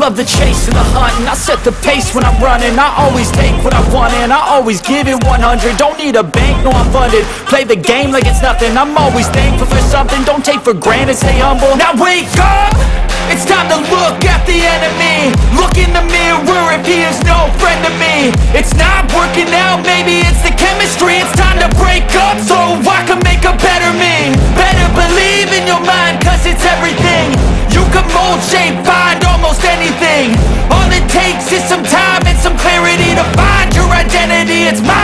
love the chase and the hunt, and I set the pace when I'm running. I always take what I want and I always give it 100. Don't need a bank, no I'm funded. Play the game like it's nothing. I'm always thankful for something. Don't take for granted, stay humble. Now wake up! It's time to look at the enemy. Look in the mirror if he is no friend to me. It's not working out, maybe it's the chemistry. It's time to break up so I can make a better me. Better believe in your mind, cause it's everything. You can mold, shape, find almost anything. All it takes is some time and some clarity to find your identity. It's mine.